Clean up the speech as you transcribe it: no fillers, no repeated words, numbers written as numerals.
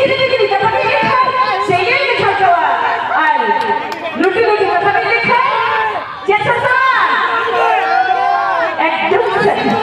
লিখে লিখে কথাটা লেখা সেইটাই লেখা চাওয়া আর লুটি লুটি কথাটা লেখা চেষ্টা একদম